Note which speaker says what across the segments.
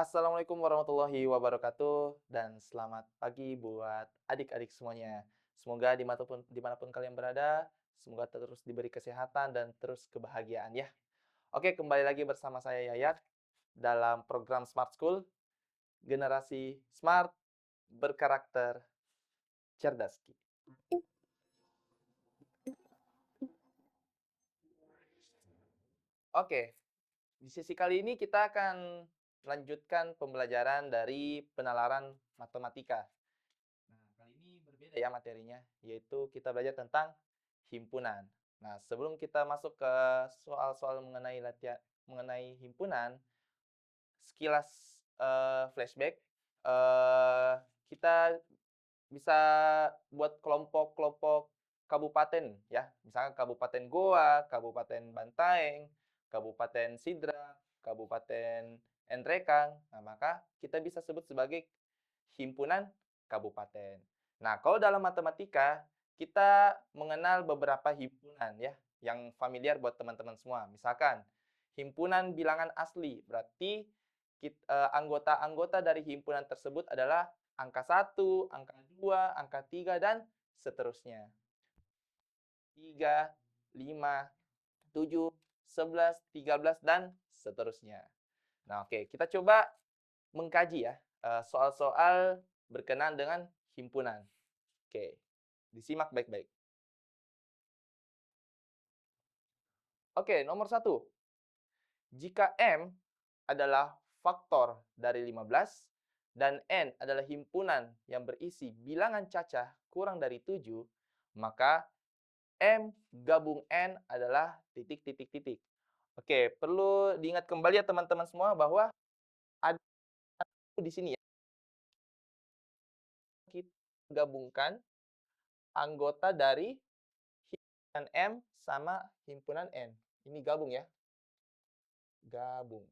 Speaker 1: Assalamualaikum warahmatullahi wabarakatuh dan selamat pagi buat adik-adik semuanya. Semoga dimanapun kalian berada, semoga terus diberi kesehatan dan terus kebahagiaan ya. Oke, kembali lagi bersama saya Yayat dalam program Smart School, generasi smart, berkarakter, cerdas. Oke, di sesi kali ini kita akan melanjutkan pembelajaran dari penalaran matematika. Nah, kali ini berbeda ya materinya, yaitu kita belajar tentang himpunan. Nah, sebelum kita masuk ke soal-soal mengenai himpunan, sekilas flashback, eh, kita bisa buat kelompok-kelompok kabupaten ya. Misalnya Kabupaten Goa, Kabupaten Bantaeng, Kabupaten Sidra, Kabupaten Enrekang. Nah, maka kita bisa sebut sebagai himpunan kabupaten. Nah, kalau dalam matematika kita mengenal beberapa himpunan ya yang familiar buat teman-teman semua. Misalkan himpunan bilangan asli, berarti anggota-anggota dari himpunan tersebut adalah angka 1, angka 2, angka 3, dan seterusnya. 3, 5, 7, 11, 13, dan seterusnya. Nah, oke, kita coba mengkaji ya soal-soal berkenaan dengan himpunan. Oke, disimak baik-baik. Oke, nomor 1. Jika M adalah faktor dari 15 dan N adalah himpunan yang berisi bilangan cacah kurang dari 7, maka M gabung N adalah titik, titik, titik. Oke, perlu diingat kembali ya teman-teman semua bahwa ada di sini ya, kita gabungkan anggota dari himpunan M sama himpunan N. Ini gabung ya, gabung.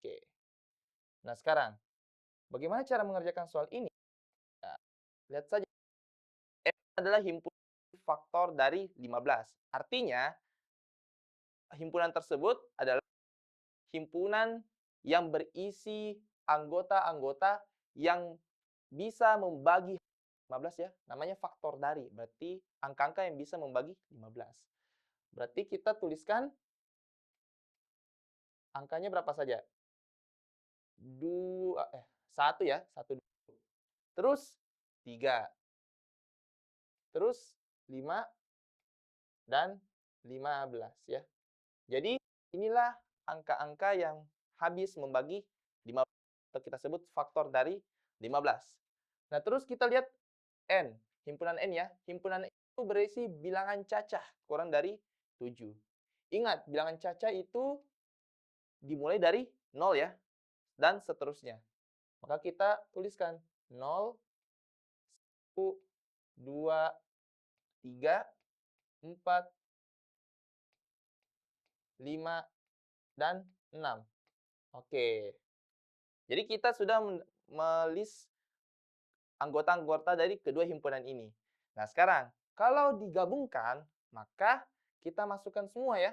Speaker 1: Oke. Nah, sekarang bagaimana cara mengerjakan soal ini? Nah, lihat saja. M adalah himpunan faktor dari 15. Artinya, himpunan tersebut adalah himpunan yang berisi anggota-anggota yang bisa membagi 15 ya. Namanya faktor dari. Berarti angka-angka yang bisa membagi 15. Berarti kita tuliskan angkanya berapa saja? 1 ya, 1 dulu. Terus 3, terus 5 dan 15 ya. Jadi inilah angka-angka yang habis membagi 15 atau kita sebut faktor dari 15. Nah, terus kita lihat N, himpunan N ya. Himpunan N itu berisi bilangan cacah kurang dari 7. Ingat, bilangan cacah itu dimulai dari 0 ya, dan seterusnya. Maka kita tuliskan 0, 1, 2, 3, 4, 5, dan 6. Oke. Jadi kita sudah melis anggota-anggota dari kedua himpunan ini. Nah, sekarang kalau digabungkan, maka kita masukkan semua ya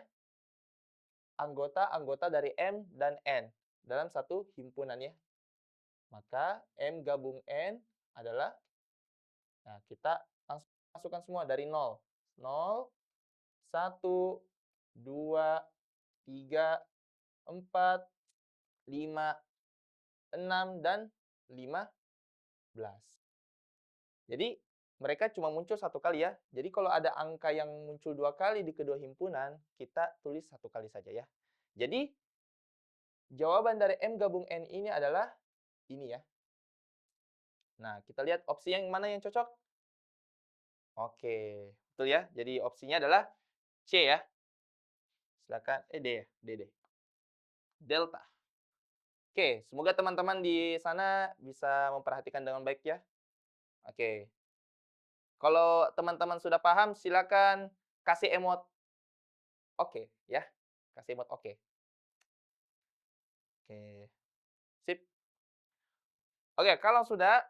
Speaker 1: anggota-anggota dari M dan N dalam satu himpunan ya. Maka M gabung N adalah, nah kita langsung masukkan semua dari 0. 0, 1, 2, 3, 4, 5, 6, dan 15. Jadi mereka cuma muncul satu kali ya. Jadi kalau ada angka yang muncul dua kali di kedua himpunan, kita tulis satu kali saja ya. Jadi jawaban dari M gabung N ini adalah ini ya. Nah, kita lihat opsi yang mana yang cocok. Oke, betul ya. Jadi opsinya adalah C ya. Silakan. D ya, D. Delta. Oke, semoga teman-teman di sana bisa memperhatikan dengan baik ya. Oke. Kalau teman-teman sudah paham, silakan kasih emot oke ya. Kasih emot oke. Oke. Sip. Oke, kalau sudah,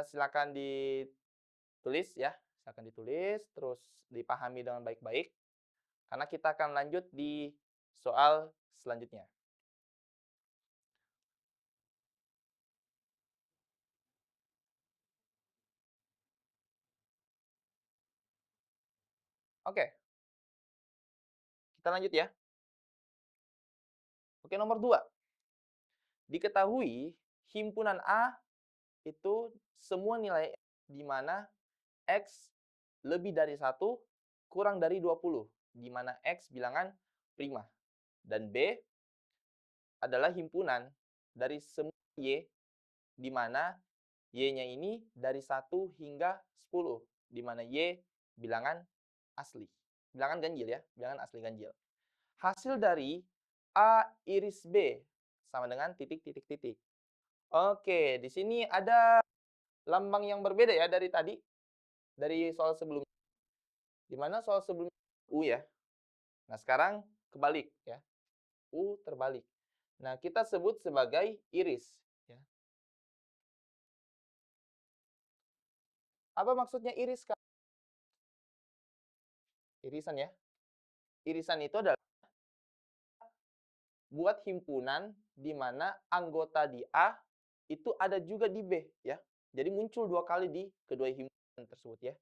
Speaker 1: silakan ditulis ya. Silakan ditulis, terus dipahami dengan baik-baik. Karena kita akan lanjut di soal selanjutnya. Oke, kita lanjut ya. Oke, nomor 2. Diketahui himpunan A itu semua nilai di mana X lebih dari 1 kurang dari 20, di mana X bilangan prima. Dan B adalah himpunan dari semua Y, di mana Y-nya ini dari 1 hingga 10, di mana Y bilangan asli. Bilangan ganjil ya, bilangan asli ganjil. Hasil dari A iris B sama dengan titik, titik, titik. Oke, di sini ada lambang yang berbeda ya dari tadi, dari soal sebelumnya. Di mana soal sebelumnya U ya. Nah, sekarang kebalik ya. U terbalik. Nah, kita sebut sebagai iris ya. Apa maksudnya iris, Kak? Irisan ya. Irisan itu adalah buat himpunan di mana anggota di A itu ada juga di B ya. Jadi muncul 2 kali di kedua himpunan tersebut ya.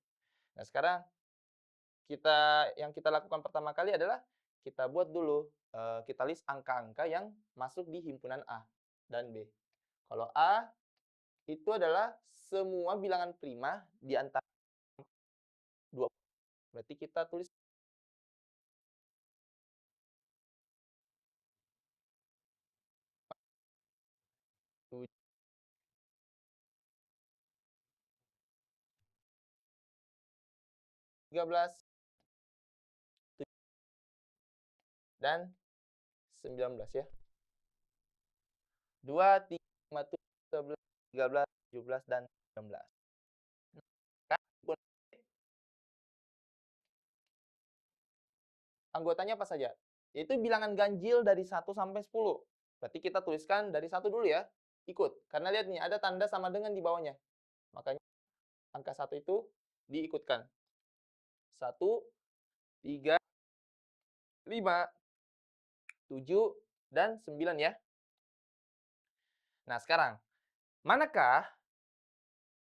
Speaker 1: Nah, sekarang kita lakukan pertama kali adalah kita buat dulu, kita list angka-angka yang masuk di himpunan A dan B. Kalau A itu adalah semua bilangan prima di antara 20. Berarti kita tulis 13, dan 19 ya. 2, 3, 5, 7, 11, 13, 17, dan 19. Kan anggotanya apa saja? Yaitu bilangan ganjil dari 1 sampai 10. Berarti kita tuliskan dari 1 dulu ya, ikut. Karena lihat nih, ada tanda sama dengan di bawahnya. Makanya angka 1 itu diikutkan. 1, 3, 5, 7, dan 9 ya. Nah, sekarang, manakah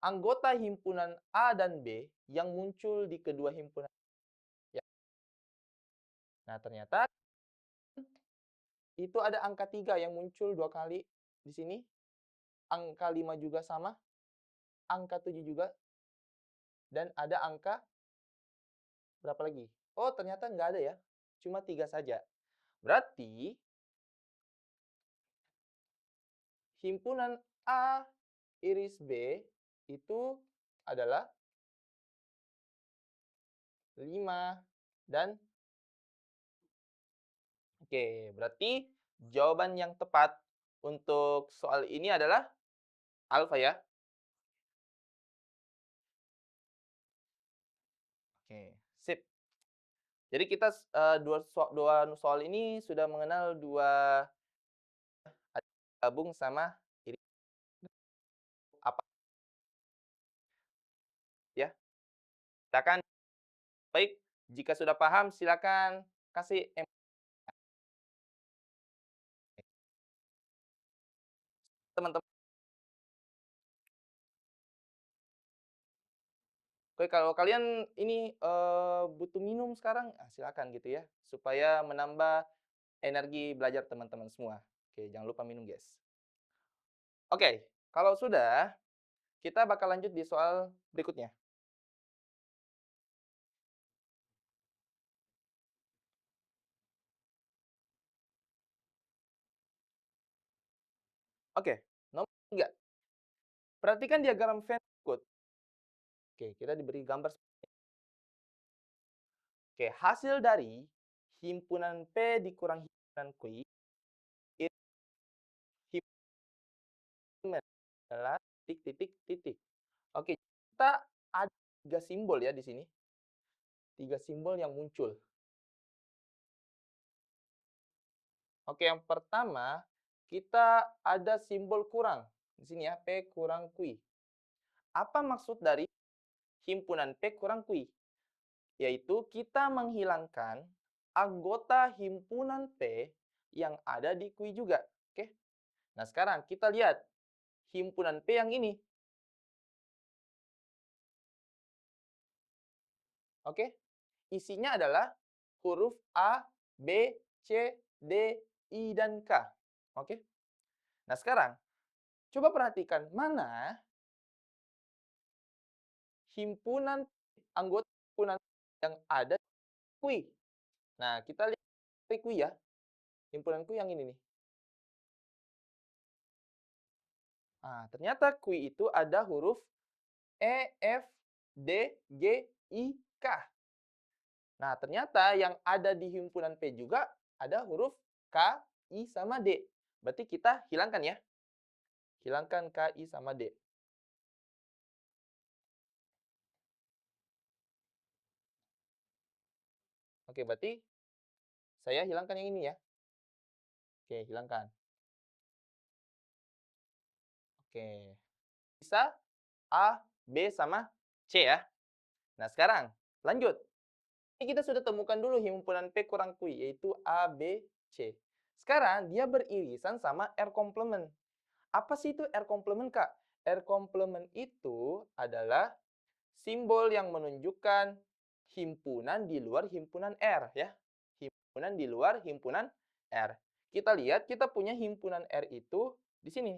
Speaker 1: anggota himpunan A dan B yang muncul di kedua himpunan? Ya. Nah, ternyata itu ada angka 3 yang muncul 2 kali di sini. Angka 5 juga sama, angka 7 juga, dan ada angka berapa lagi? Oh, ternyata nggak ada ya, cuma 3 saja. Berarti himpunan A iris B itu adalah 5 dan oke, berarti jawaban yang tepat untuk soal ini adalah alfa ya. Oke, sip. Jadi kita dua soal ini sudah mengenal dua gabung sama iris apa ya. Silakan, baik, jika sudah paham silakan kasih teman-teman. Oke, kalau kalian ini, butuh minum sekarang, silakan gitu ya, supaya menambah energi belajar teman-teman semua. Oke, jangan lupa minum, guys. Oke, kalau sudah, kita bakal lanjut di soal berikutnya. Oke, nomor 3. Perhatikan diagram Venn berikut. Oke, kita diberi gambar. Oke, hasil dari himpunan P dikurang himpunan Q itu himpunan adalah titik, titik, titik. Oke, kita ada 3 simbol ya di sini. 3 simbol yang muncul. Oke, yang pertama, kita ada simbol kurang. Di sini ya, P kurang Q. Apa maksud dari himpunan P kurang Q? Yaitu kita menghilangkan anggota himpunan P yang ada di Q juga. Oke. Nah, sekarang kita lihat himpunan P yang ini. Oke. Isinya adalah huruf A, B, C, D, I, dan K. Oke. Nah, sekarang coba perhatikan mana himpunan anggota himpunan yang ada di Q. Nah, kita lihat Q ya. Himpunan Q yang ini nih. Nah, ternyata Q itu ada huruf E, F, D, G, I, K. Nah, ternyata yang ada di himpunan P juga ada huruf K, I, sama D. Berarti kita hilangkan ya. Hilangkan K, I, sama D. Oke, berarti saya hilangkan yang ini ya. Oke, hilangkan. Oke. Bisa A, B, sama C ya. Nah, sekarang lanjut. Ini kita sudah temukan dulu himpunan P kurang Q, yaitu A, B, C. Sekarang dia beririsan sama R komplement. Apa sih itu R komplement, Kak? R komplement itu adalah simbol yang menunjukkan himpunan di luar himpunan R ya. Himpunan di luar himpunan R. Kita lihat kita punya himpunan R itu di sini.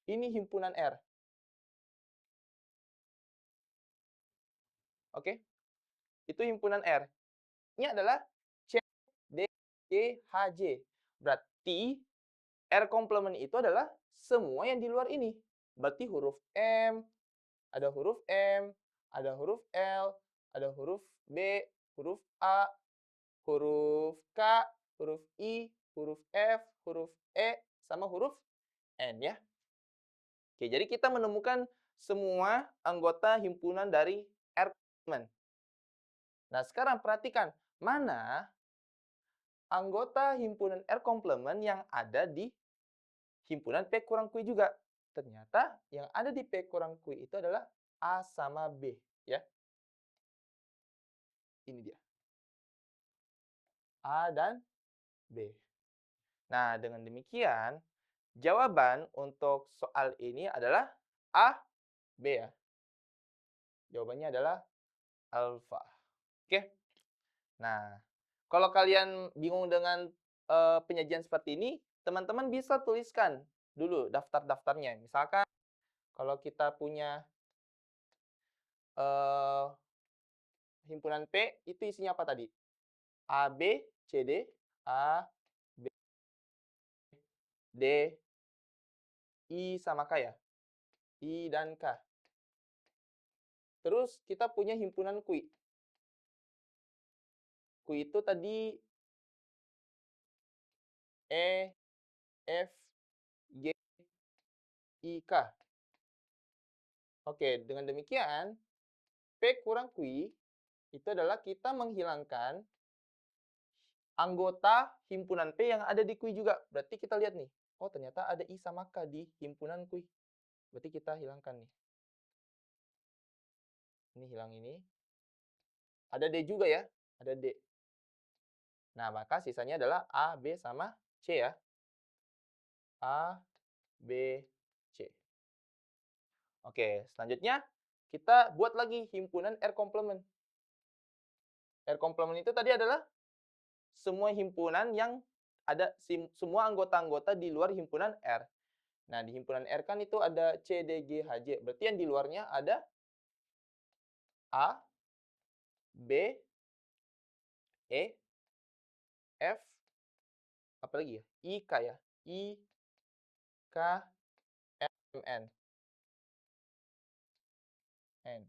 Speaker 1: Ini himpunan R. Oke? Itu himpunan R. Ini adalah C, D, G, H, J. Berarti R komplement itu adalah semua yang di luar ini. Berarti huruf M, ada huruf M, ada huruf L, ada huruf B, huruf A, huruf K, huruf I, huruf F, huruf E, sama huruf N ya. Oke, jadi kita menemukan semua anggota himpunan dari R komplement. Nah, sekarang perhatikan mana anggota himpunan R komplement yang ada di himpunan P kurang Q juga. Ternyata yang ada di P kurang Q itu adalah A sama B ya. Ini dia. A dan B. Nah, dengan demikian jawaban untuk soal ini adalah A, B ya. Jawabannya adalah alfa. Oke. Nah, kalau kalian bingung dengan penyajian seperti ini, teman-teman bisa tuliskan dulu daftar-daftarnya. Misalkan kalau kita punya eh, himpunan P, itu isinya apa tadi? A, B, C, D, A, B, D, I sama K ya. I dan K. Terus kita punya himpunan Q. Q itu tadi E, F, G, I, K. Oke, dengan demikian P kurang Q itu adalah kita menghilangkan anggota himpunan P yang ada di Q juga. Berarti kita lihat nih. Oh, ternyata ada I sama K di himpunan Q. Berarti kita hilangkan nih. Ini hilang ini. Ada D juga ya. Ada D. Nah, maka sisanya adalah A, B, sama C ya. A, B, C. Oke, selanjutnya kita buat lagi himpunan R komplement. R komplement itu tadi adalah semua himpunan yang ada semua anggota-anggota di luar himpunan R. Nah, di himpunan R kan itu ada C, D, G, H, J. Berarti yang di luarnya ada A, B, E, F, apa lagi ya? I, K ya. I, K, L, M, N. N.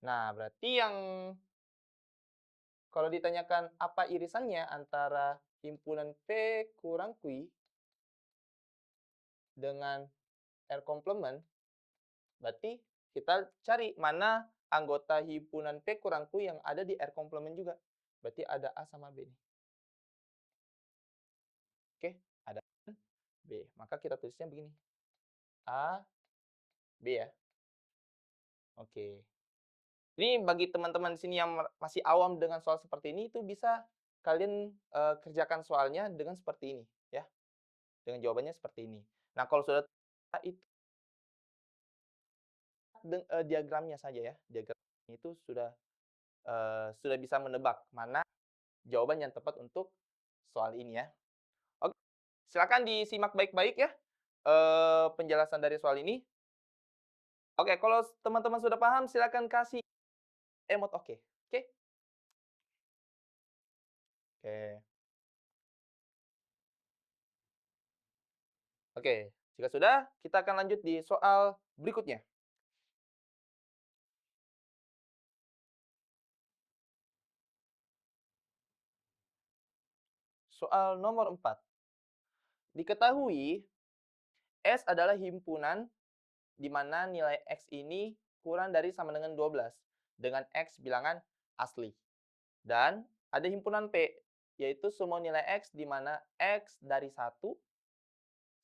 Speaker 1: Nah, berarti yang kalau ditanyakan apa irisannya antara himpunan P kurang Q dengan R komplement, berarti kita cari mana anggota himpunan P kurang Q yang ada di R komplement juga. Berarti ada A sama B nih. Oke, ada B. Maka kita tulisnya begini. A, B ya. Oke. Ini bagi teman-teman di sini yang masih awam dengan soal seperti ini, itu bisa kalian, kerjakan soalnya dengan seperti ini, ya. Dengan jawabannya seperti ini. Nah, kalau sudah itu diagramnya saja ya, diagram itu sudah bisa menebak mana jawaban yang tepat untuk soal ini ya. Oke, silakan disimak baik-baik ya, penjelasan dari soal ini. Oke, kalau teman-teman sudah paham silakan kasih emot oke. Oke? Oke. Oke, jika sudah, kita akan lanjut di soal berikutnya. Soal nomor 4. Diketahui S adalah himpunan di mana nilai X ini kurang dari sama dengan 12 dengan X bilangan asli. Dan ada himpunan P, yaitu semua nilai X di mana X dari 1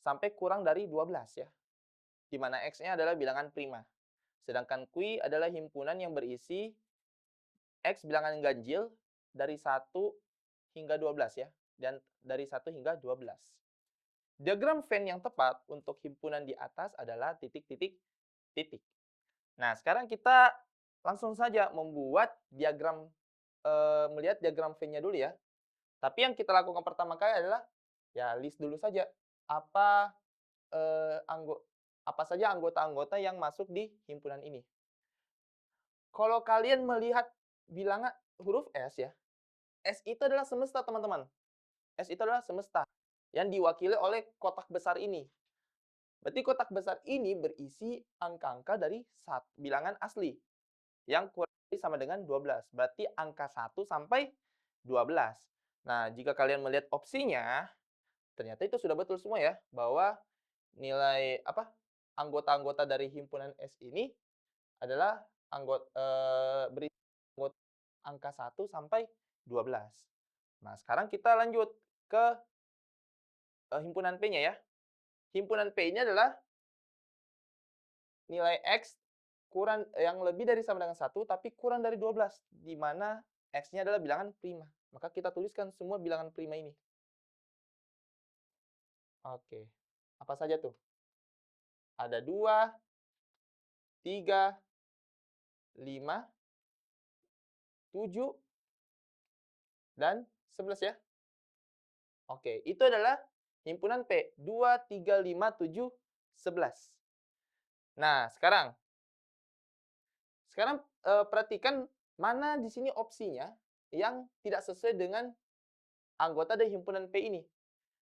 Speaker 1: sampai kurang dari 12 ya, di mana X-nya adalah bilangan prima. Sedangkan Q adalah himpunan yang berisi X bilangan ganjil dari 1 hingga 12 ya, dan dari 1 hingga 12. Diagram Venn yang tepat untuk himpunan di atas adalah titik, titik, titik. Nah, sekarang kita langsung saja membuat diagram, melihat diagram Venn-nya dulu ya. Tapi yang kita lakukan pertama kali adalah, ya list dulu saja, apa, eee, anggo apa saja anggota-anggota yang masuk di himpunan ini. Kalau kalian melihat bilangan huruf S ya, S itu adalah semesta, teman-teman. S itu adalah semesta yang diwakili oleh kotak besar ini. Berarti kotak besar ini berisi angka-angka dari bilangan asli yang kurang lebih sama dengan 12. Berarti angka 1 sampai 12. Nah, jika kalian melihat opsinya, ternyata itu sudah betul semua ya, bahwa nilai anggota-anggota dari himpunan S ini adalah berisi angka 1 sampai 12. Nah, sekarang kita lanjut ke himpunan P-nya ya. Himpunan P ini adalah nilai X yang lebih dari sama dengan 1 tapi kurang dari 12, di mana X-nya adalah bilangan prima. Maka kita tuliskan semua bilangan prima ini. Oke. Apa saja tuh? Ada 2, 3, 5, 7, dan 11 ya. Oke, itu adalah himpunan P. 2, 3, 5, 7, 11. Nah, sekarang perhatikan mana di sini opsinya yang tidak sesuai dengan anggota dari himpunan P ini.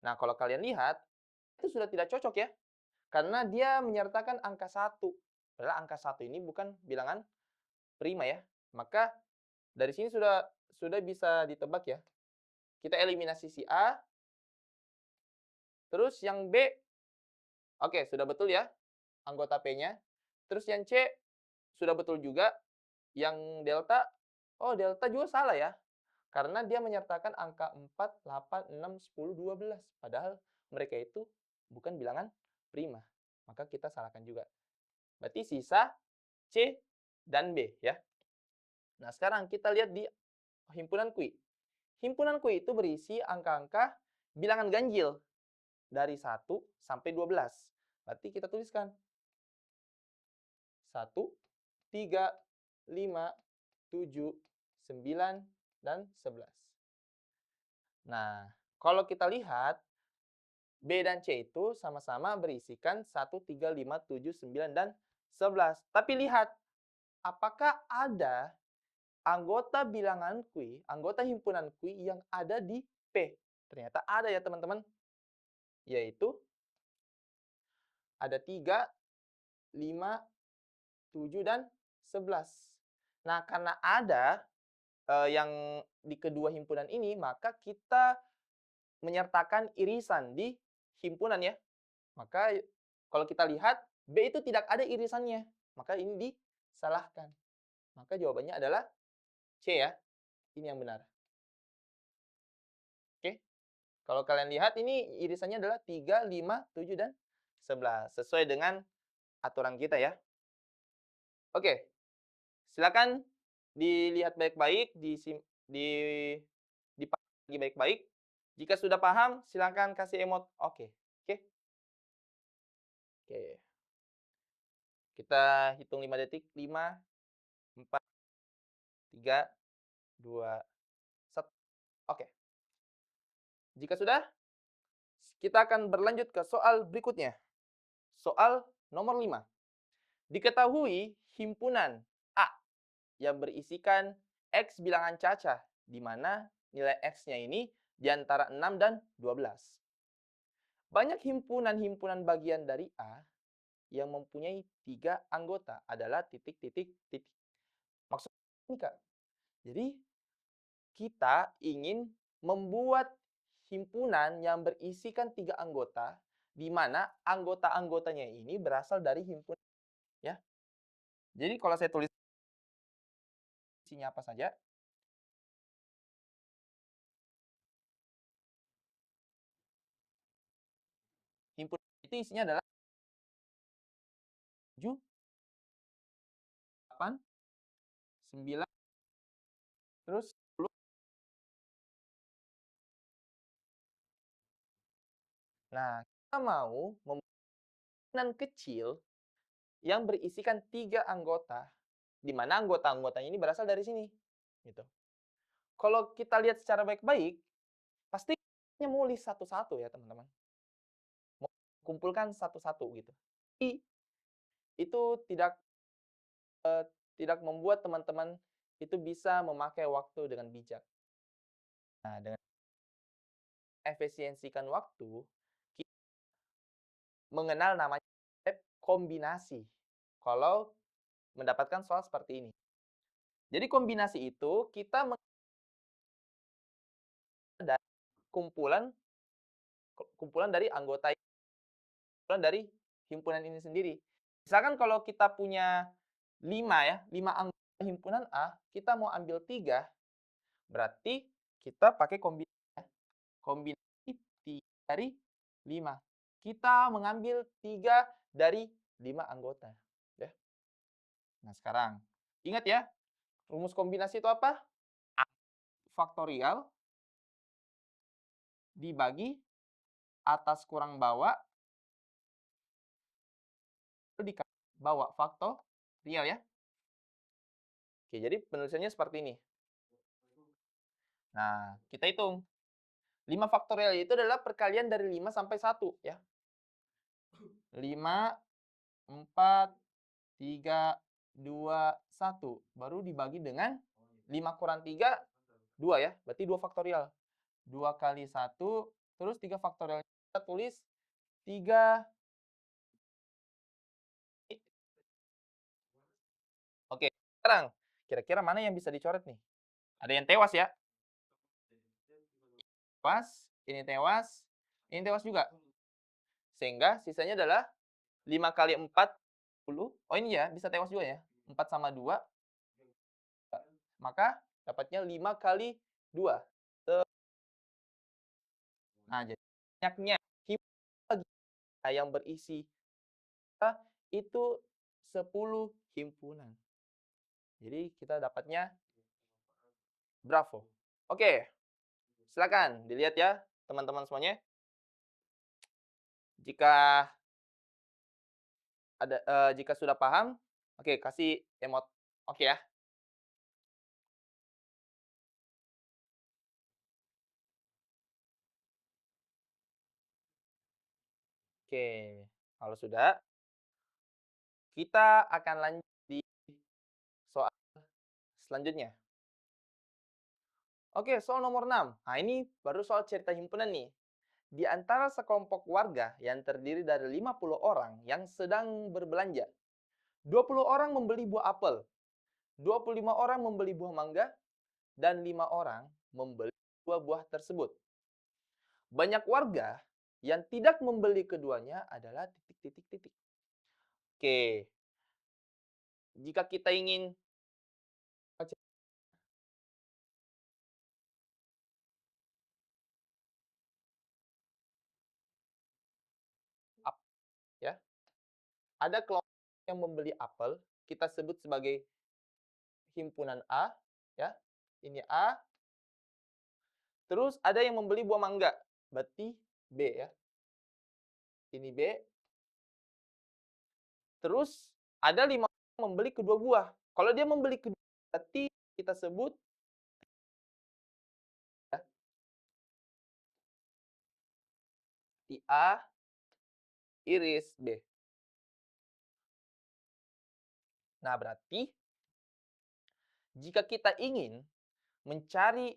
Speaker 1: Nah, kalau kalian lihat, itu sudah tidak cocok ya, karena dia menyertakan angka 1. Padahal angka 1 ini bukan bilangan prima ya. Maka dari sini sudah bisa ditebak ya. Kita eliminasi si A, terus yang B, oke, sudah betul ya anggota P-nya. Terus yang C sudah betul juga. Yang delta, oh delta juga salah ya. Karena dia menyertakan angka 4, 8, 6, 10, 12. Padahal mereka itu bukan bilangan prima. Maka kita salahkan juga. Berarti sisa C dan B ya. Nah, sekarang kita lihat di himpunan Q. Himpunan Q itu berisi angka-angka bilangan ganjil dari 1 sampai 12. Berarti kita tuliskan 1, 3, 5, 7, 9, dan 11. Nah, kalau kita lihat, B dan C itu sama-sama berisikan 1, 3, 5, 7, 9, dan 11. Tapi lihat, apakah ada anggota bilangan Q, anggota himpunan Q yang ada di P? Ternyata ada ya teman-teman. Yaitu ada 3, 5, 7, dan 11. Nah, karena ada yang di kedua himpunan ini, maka kita menyertakan irisan di himpunan ya. Maka kalau kita lihat, B itu tidak ada irisannya. Maka ini disalahkan. Maka jawabannya adalah C ya. Ini yang benar. Oke. Kalau kalian lihat ini irisannya adalah 3, 5, 7, dan 11. Sesuai dengan aturan kita ya. Oke. Silakan dilihat baik-baik, di dipahami baik-baik. Jika sudah paham, silakan kasih emot oke. Oke? Oke. Kita hitung 5 detik. 5, 4, 3, 2, 1. Oke. Jika sudah, kita akan berlanjut ke soal berikutnya. Soal nomor 5. Diketahui himpunan A yang berisikan X bilangan cacah, di mana nilai X-nya ini di antara 6 dan 12. Banyak himpunan-himpunan bagian dari A yang mempunyai 3 anggota adalah titik, titik, titik. Maksudnya ini, Kak. Jadi, kita ingin membuat himpunan yang berisikan 3 anggota, di mana anggota-anggotanya ini berasal dari himpunan, ya. Jadi kalau saya tulis isinya apa saja, himpunan itu isinya adalah 7, 8, 9, terus 10. Nah, kita mau membuat himpunan kecil yang berisikan 3 anggota, di mana anggota-anggotanya ini berasal dari sini, gitu. Kalau kita lihat secara baik-baik, pasti mau list satu-satu ya, teman-teman. Mau kumpulkan satu-satu gitu. Tapi itu tidak membuat teman-teman itu bisa memakai waktu dengan bijak. Nah, dengan efisiensikan waktu, kita mengenal namanya konsep kombinasi. Kalau mendapatkan soal seperti ini. Jadi kombinasi itu kita dari kumpulan kumpulan dari anggota kumpulan dari himpunan ini sendiri. Misalkan kalau kita punya 5 ya, 5 anggota himpunan A, kita mau ambil 3, berarti kita pakai kombinasi ya. Kombinasi 3 dari 5. Kita mengambil 3 dari 5 anggota, ya. Nah, sekarang ingat ya, rumus kombinasi itu apa? A faktorial dibagi atas kurang bawah itu dikali bawah faktorial ya. Oke, jadi penulisannya seperti ini. Nah, kita hitung. 5 faktorial itu adalah perkalian dari 5 sampai 1 ya. 5, 4, 3, 2, 1. Baru dibagi dengan 5 kurang 3, 2 ya. Berarti 2 faktorial. 2 kali 1, terus 3 faktorial. Kita tulis 3. Oke, sekarang kira-kira mana yang bisa dicoret nih? Ada yang tewas ya? Tewas, ini tewas juga. Sehingga sisanya adalah 5 kali 4, 10. Oh ini ya, bisa tewas juga ya. 4 sama 2, maka dapatnya 5 kali 2. Nah, jadi banyaknya himpunan yang berisi itu 10 himpunan. Jadi kita dapatnya bravo. Oke, silakan dilihat ya teman-teman semuanya. Jika jika sudah paham, oke kasih emot oke ya. Oke, kalau sudah, kita akan lanjut di soal selanjutnya. Oke, soal nomor 6. Nah, ini baru soal cerita himpunan nih. Di antara sekelompok warga yang terdiri dari 50 orang yang sedang berbelanja, 20 orang membeli buah apel, 25 orang membeli buah mangga, dan 5 orang membeli dua buah tersebut. Banyak warga yang tidak membeli keduanya adalah titik titik titik. Oke, jika kita ingin ya, ada kelompok yang membeli apel, kita sebut sebagai himpunan A, ya. Ini A. Terus ada yang membeli buah mangga, berarti B ya. Ini B. Terus ada 5 orang membeli kedua buah. Kalau dia membeli kedua, berarti kita sebut ya, di A iris B. Nah, berarti jika kita ingin mencari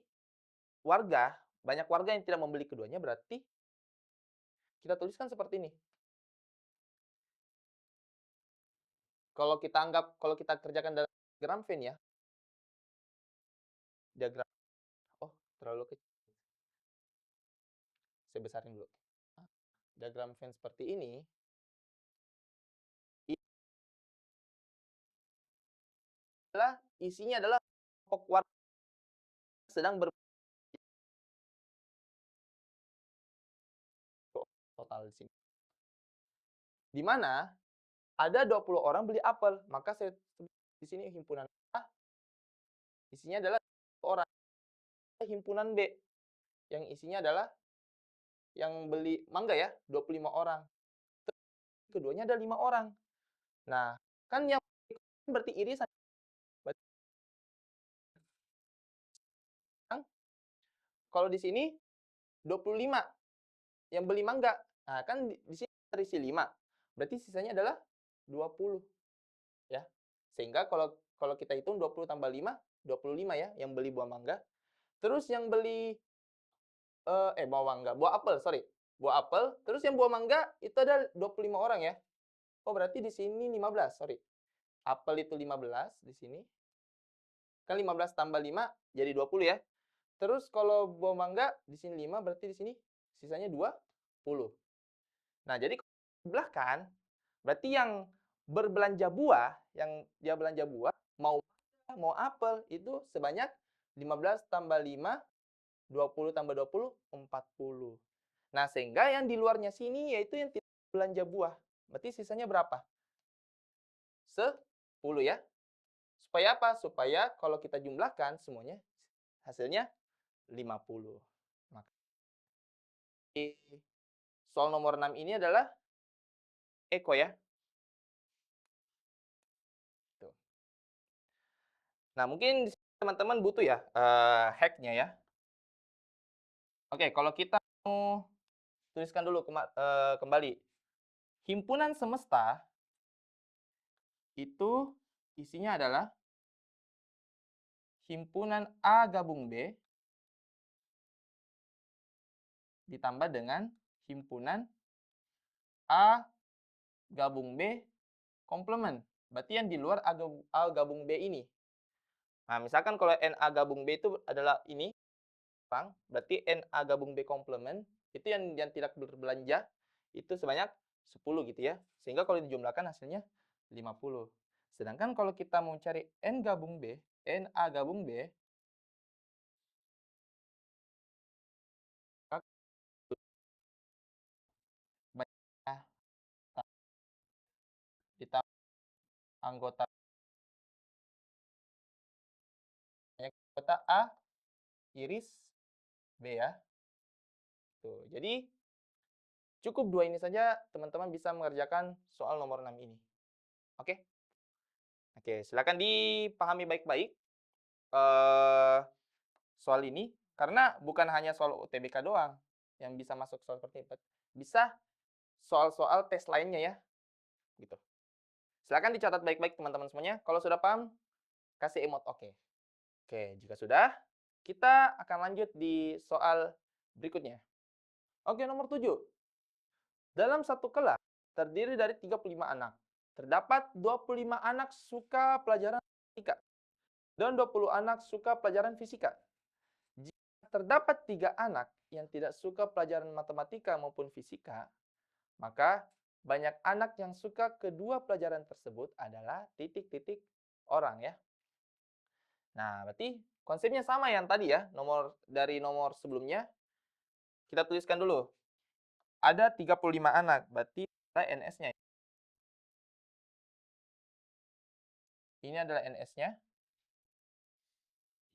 Speaker 1: banyak warga yang tidak membeli keduanya, berarti kita tuliskan seperti ini. Kalau kita kerjakan dalam diagram Venn ya, diagram, oh terlalu kecil, saya besarin dulu. Diagram Venn seperti ini, isinya adalah kelompok warga sedang total di sini. Di mana ada 20 orang beli apel, maka saya di sini himpunan A isinya adalah orang. Himpunan B yang isinya adalah yang beli mangga ya, 25 orang. Keduanya ada 5 orang. Nah, kan yang berarti irisan. Berarti kalau di sini 25 yang beli mangga. Nah, kan di sini terisi 5. Berarti sisanya adalah 20 ya. Sehingga kalau kita hitung 20 tambah 5, 25 ya yang beli buah mangga. Terus yang beli buah mangga, buah apel, sorry. Buah apel, terus yang buah mangga itu ada 25 orang ya. Oh, berarti di sini 15, sorry. Apel itu 15 di sini. Kan 15 tambah 5 jadi 20 ya. Terus kalau buah mangga di sini 5, berarti di sini sisanya 20. Nah, jadi sebelahkan berarti yang berbelanja buah, yang dia belanja buah, mau apel itu sebanyak 15 tambah 5, 20 tambah 20, 40. Nah, sehingga yang di luarnya sini yaitu yang tidak belanja buah. Berarti sisanya berapa? 10 ya. Supaya apa? Supaya kalau kita jumlahkan semuanya hasilnya 50. Maka soal nomor 6 ini adalah Eko ya. Tuh. Nah, mungkin teman-teman butuh ya hack-nya ya. Oke, kalau kita mau tuliskan dulu kembali. Himpunan semesta itu isinya adalah himpunan A gabung B ditambah dengan himpunan A gabung B komplement. Berarti yang di luar A gabung B ini. Nah, misalkan kalau NA gabung B itu adalah ini, berarti NA gabung B komplement itu yang tidak berbelanja itu sebanyak 10 gitu ya. Sehingga kalau dijumlahkan hasilnya 50. Sedangkan kalau kita mau cari N gabung B, NA gabung B, banyak ditambah anggota A iris B ya. Tuh. Jadi cukup 2 ini saja teman-teman bisa mengerjakan soal nomor 6 ini. Oke? Oke, silakan dipahami baik-baik soal ini karena bukan hanya soal UTBK doang yang bisa masuk soal seperti ini. Bisa soal-soal tes lainnya ya. Gitu. Silakan dicatat baik-baik teman-teman semuanya. Kalau sudah paham, kasih emot oke. Oke, jika sudah, kita akan lanjut di soal berikutnya. Oke, nomor 7. Dalam satu kelas terdiri dari 35 anak. Terdapat 25 anak suka pelajaran fisika dan 20 anak suka pelajaran fisika. Jika terdapat 3 anak yang tidak suka pelajaran matematika maupun fisika, maka banyak anak yang suka kedua pelajaran tersebut adalah titik-titik orang ya. Nah, berarti konsepnya sama yang tadi ya, dari nomor sebelumnya. Kita tuliskan dulu. Ada 35 anak, berarti kita NS-nya. Ini adalah NS-nya.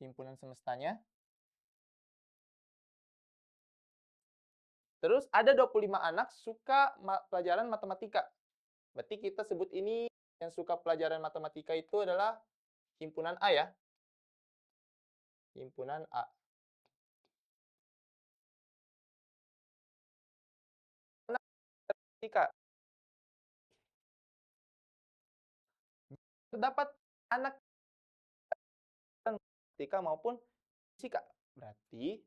Speaker 1: himpunan semestanya. Terus ada 25 anak suka pelajaran matematika. Berarti kita sebut ini yang suka pelajaran matematika itu adalah himpunan A ya. Himpunan A. Matematika. Terdapat anak matematika maupun fisika. Berarti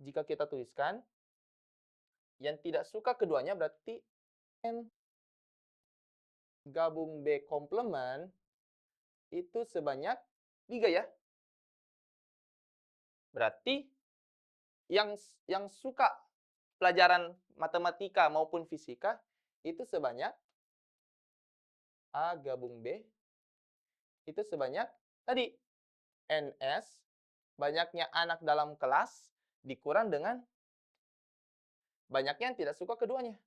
Speaker 1: jika kita tuliskan yang tidak suka keduanya berarti N gabung B komplement itu sebanyak 3 ya. Berarti yang suka pelajaran matematika maupun fisika itu sebanyak A gabung B itu sebanyak tadi NS banyaknya anak dalam kelas dikurang dengan banyaknya yang tidak suka keduanya.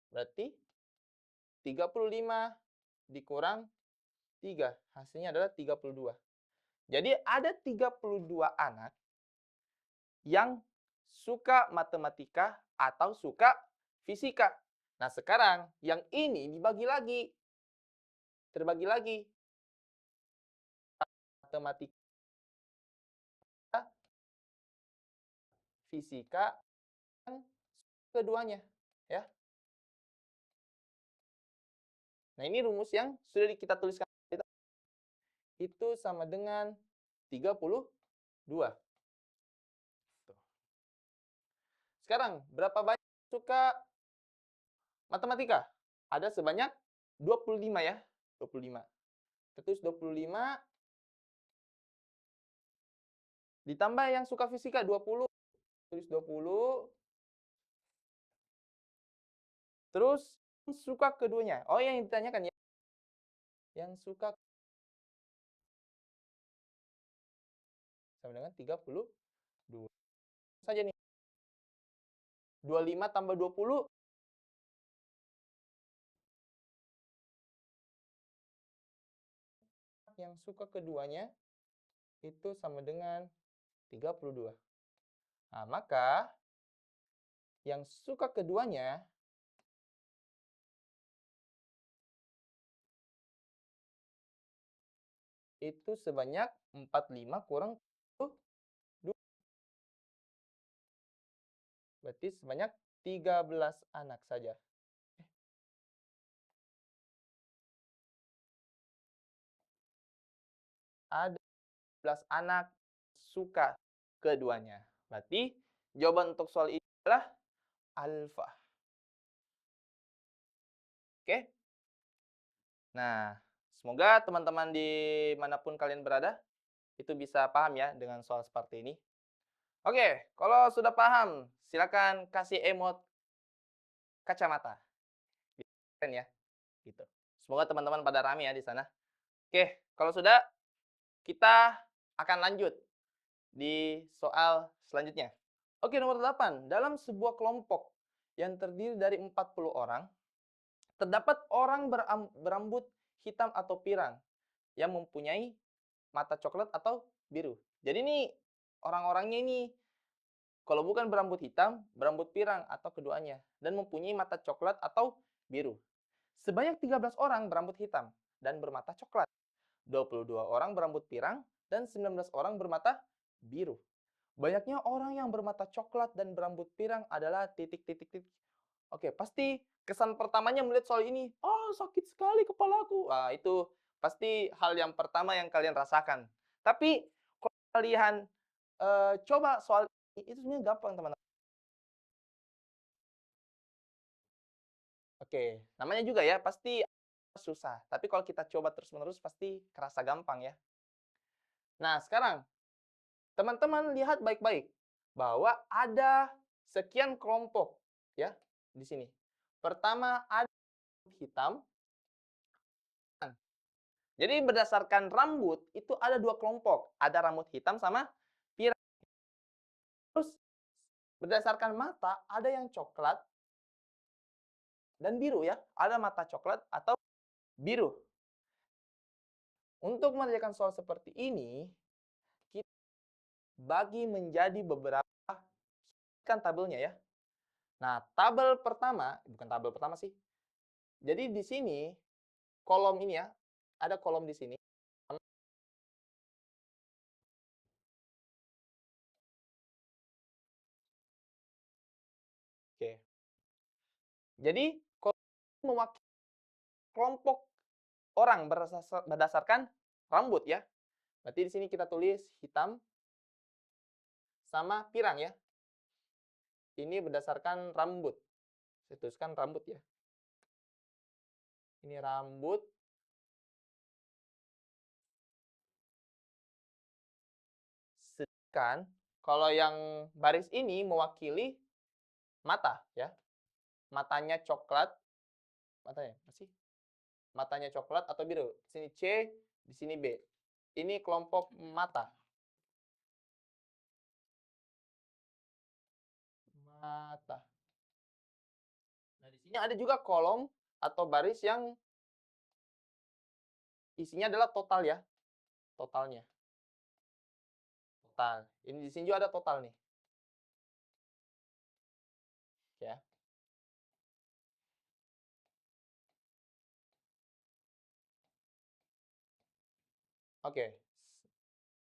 Speaker 1: Berarti 35 dikurang 3. Hasilnya adalah 32. Jadi ada 32 anak yang suka matematika atau suka fisika. Nah, sekarang yang ini dibagi lagi. Terbagi lagi. Matematika, fisika, yang keduanya. Ya. Nah, ini rumus yang sudah kita tuliskan. Itu sama dengan 32. Sekarang, berapa banyak suka matematika? Ada sebanyak 25 ya. 25. Terus 25 ditambah yang suka fisika 20. Tulis 20. Terus suka keduanya. Oh, yang ditanyakan ya. Yang suka sama dengan 32. Saja nih. 25 tambah 20. Yang suka keduanya itu sama dengan 32. Nah, maka yang suka keduanya itu sebanyak 45 kurang 2. Berarti sebanyak 13 anak saja. Ada 13 anak suka keduanya. Berarti jawaban untuk soal ini adalah alfa. Oke? Nah, semoga teman-teman dimanapun kalian berada, itu bisa paham ya dengan soal seperti ini. Oke, kalau sudah paham, silakan kasih emot kacamata. Keren ya, gitu. Semoga teman-teman pada rame ya di sana. Oke, kalau sudah, kita akan lanjut di soal selanjutnya. Oke, nomor 8. Dalam sebuah kelompok yang terdiri dari 40 orang, terdapat orang berambut hitam atau pirang yang mempunyai mata coklat atau biru. Jadi ini orang-orangnya ini kalau bukan berambut hitam, berambut pirang atau keduanya dan mempunyai mata coklat atau biru. Sebanyak 13 orang berambut hitam dan bermata coklat. 22 orang berambut pirang dan 19 orang bermata biru. Banyaknya orang yang bermata coklat dan berambut pirang adalah titik-titik-titik. Oke, pasti kesan pertamanya melihat soal ini, "Oh, sakit sekali kepalaku." Ah, itu pasti hal yang pertama yang kalian rasakan. Tapi kalau kalian coba soal ini, itu sebenarnya gampang, teman-teman. Oke, namanya juga ya, pasti susah. Tapi kalau kita coba terus-menerus, pasti kerasa gampang ya. Nah, sekarang teman-teman lihat baik-baik bahwa ada sekian kelompok ya di sini. Pertama ada hitam. Jadi berdasarkan rambut itu ada 2 kelompok, ada rambut hitam sama pirang. Terus berdasarkan mata ada yang coklat dan biru ya, ada mata coklat atau biru. Untuk mengerjakan soal seperti ini, kita bagi menjadi beberapa kan tabelnya ya. Nah, tabel pertama, bukan tabel pertama sih. Jadi di sini kolom ini ya, ada kolom di sini. Oke. Jadi kolom mewakili kelompok orang berdasarkan rambut ya. Berarti di sini kita tulis hitam sama pirang ya. Ini berdasarkan rambut. Saya tuliskan rambut ya. Ini rambut. Sedangkan kalau yang baris ini mewakili mata ya. Matanya coklat. Matanya masih? Matanya coklat atau biru. Di sini C, di sini B. Ini kelompok mata. Mata. Nah, di sini ada juga kolom atau baris yang isinya adalah total ya. Totalnya. Total. Ini di sini juga ada total nih. Ya. Oke.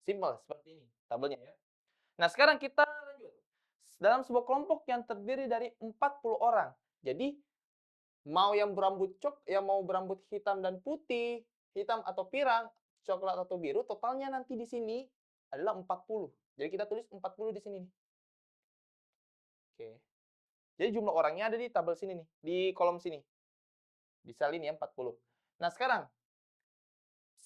Speaker 1: Simple seperti ini tabelnya ya. Nah, sekarang kita lanjut. Dalam sebuah kelompok yang terdiri dari 40 orang. Jadi, mau yang berambut hitam dan putih, hitam atau pirang, coklat atau biru, totalnya nanti di sini adalah 40. Jadi kita tulis 40 di sini nih. Oke. Jadi jumlah orangnya ada di tabel sini nih, di kolom sini. Bisa ini ya 40. Nah, sekarang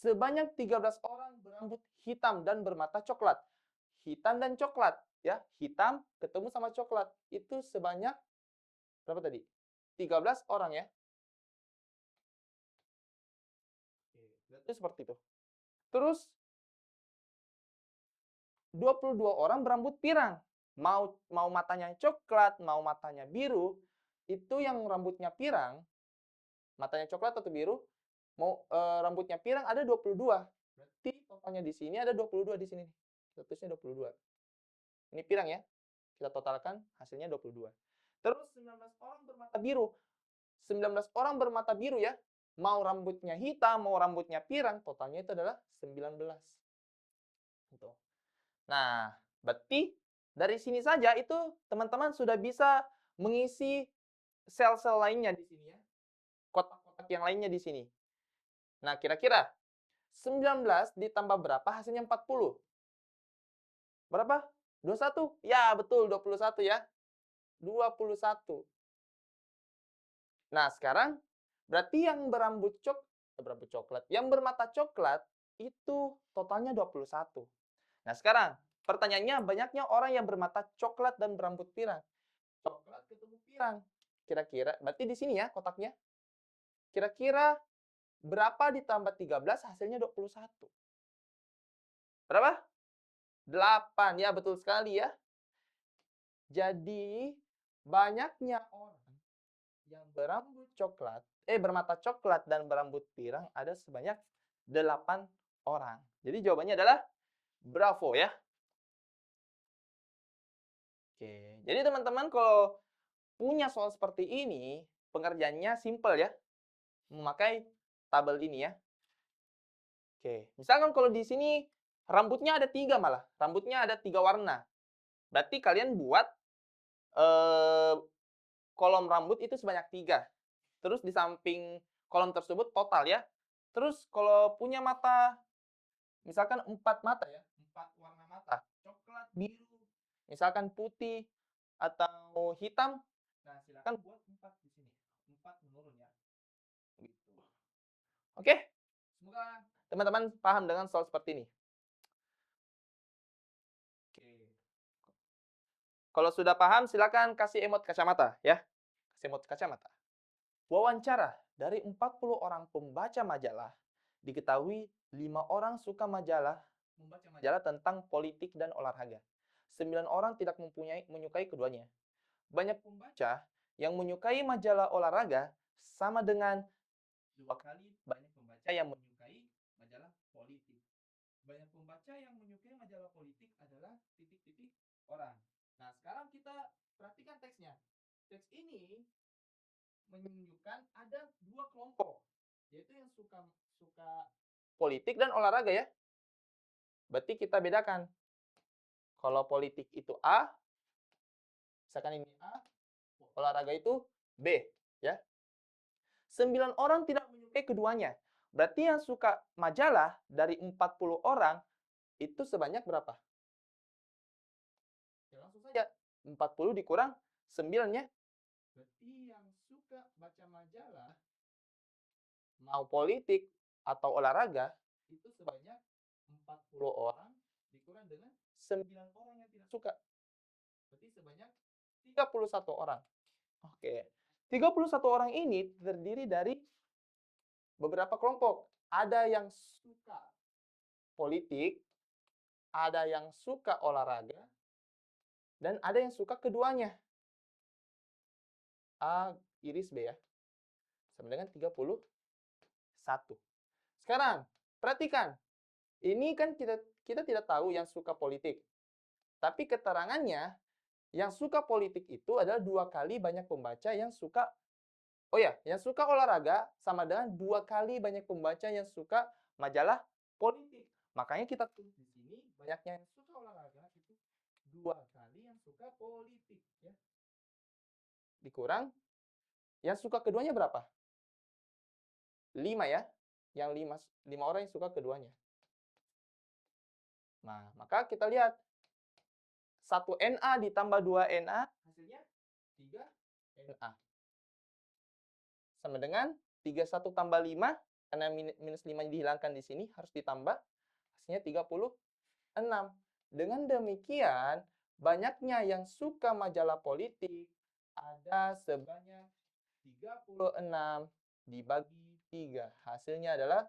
Speaker 1: sebanyak 13 orang berambut hitam dan bermata coklat. Hitam dan coklat ya, hitam ketemu sama coklat. Itu sebanyak berapa tadi? 13 orang ya. Berarti seperti itu. Terus 22 orang berambut pirang. Mau matanya coklat, mau matanya biru, itu yang rambutnya pirang, matanya coklat atau biru, rambutnya pirang ada 22. Berarti totalnya di sini ada 22 di sini. Statusnya 22. Ini pirang ya. Kita totalkan hasilnya 22. Terus 19 orang bermata biru. 19 orang bermata biru ya. Mau rambutnya hitam, mau rambutnya pirang, totalnya itu adalah 19. Gitu. Nah, berarti dari sini saja itu teman-teman sudah bisa mengisi sel-sel lainnya di sini ya. Kotak-kotak yang lainnya di sini. Nah, kira-kira 19 ditambah berapa hasilnya 40? Berapa? 21? Ya, betul 21 ya. 21. Nah, sekarang berarti yang berambut coklat, yang bermata coklat itu totalnya 21. Nah, sekarang pertanyaannya banyaknya orang yang bermata coklat dan berambut pirang. Coklat ketemu pirang. Kira-kira, berarti di sini ya kotaknya. Kira-kira berapa ditambah 13 hasilnya 21? Berapa? 8. Ya, betul sekali ya. Jadi, banyaknya orang yang bermata coklat dan berambut pirang ada sebanyak 8 orang. Jadi jawabannya adalah bravo ya. Oke, jadi teman-teman kalau punya soal seperti ini, pengerjaannya simple ya. Memakai tabel ini ya. Oke, misalkan kalau di sini rambutnya ada 3 malah. Rambutnya ada 3 warna. Berarti kalian buat kolom rambut itu sebanyak 3. Terus di samping kolom tersebut total ya. Terus kalau punya mata, misalkan 4 mata ya. 4 warna mata. Coklat, biru, misalkan putih, atau hitam. Nah, silakan buat 4 di sini. 4 menurun ya. Gitu. Oke, semoga teman-teman paham dengan soal seperti ini. Oke. Kalau sudah paham, silakan kasih emot kacamata ya. Kasih emot kacamata. Wawancara dari 40 orang pembaca majalah, diketahui 5 orang suka membaca majalah tentang politik dan olahraga. 9 orang tidak menyukai keduanya. Banyak pembaca yang menyukai majalah olahraga sama dengan 2 kali banyak pembaca yang menyukai majalah politik. Banyak pembaca yang menyukai majalah politik adalah titik-titik orang. Nah, sekarang kita perhatikan teksnya. Teks ini menunjukkan ada dua kelompok, yaitu yang suka suka politik dan olahraga ya. Berarti kita bedakan. Kalau politik itu A, misalkan ini A, olahraga itu B, ya. 9 orang tidak menyukai keduanya. Berarti yang suka majalah dari 40 orang itu sebanyak berapa? Ya langsung saja. 40 dikurang 9 ya. Berarti yang suka baca majalah mau politik atau olahraga itu sebanyak 40 orang dikurang dengan 9 orang yang tidak suka. Berarti sebanyak 31 orang. Oke. 31 orang ini terdiri dari beberapa kelompok. Ada yang suka politik, ada yang suka olahraga, dan ada yang suka keduanya. A iris B ya. Sama dengan 31. Sekarang, perhatikan. Ini kan kita tidak tahu yang suka politik. Tapi keterangannya, yang suka politik itu adalah 2 kali banyak pembaca yang suka. Oh ya, yang suka olahraga sama dengan 2 kali banyak pembaca yang suka majalah politik. Makanya kita tulis di sini banyaknya yang suka olahraga itu 2 kali yang suka politik ya. Dikurang yang suka keduanya berapa? 5 ya. Yang 5 orang yang suka keduanya. Nah, maka kita lihat 1 Na ditambah 2 Na hasilnya 3 Na. Sama dengan 31 tambah 5, karena minus 5 dihilangkan di sini, harus ditambah, hasilnya 36. Dengan demikian, banyaknya yang suka majalah politik ada sebanyak 36 dibagi 3. Hasilnya adalah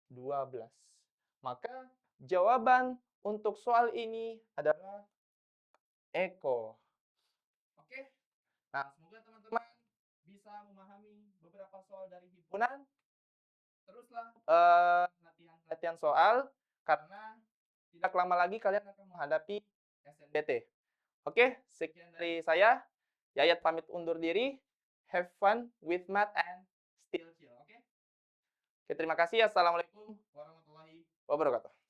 Speaker 1: 12. Maka jawaban untuk soal ini adalah Eko. Oke? Nah, semoga teman-teman bisa memahami beberapa soal dari himpunan. Teruslah latihan soal, karena tidak lama lagi kalian akan menghadapi SNBT. Oke, sekian dari saya. Yayat pamit undur diri. Have fun with math and still chill. Oke, terima kasih. Assalamualaikum warahmatullahi wabarakatuh.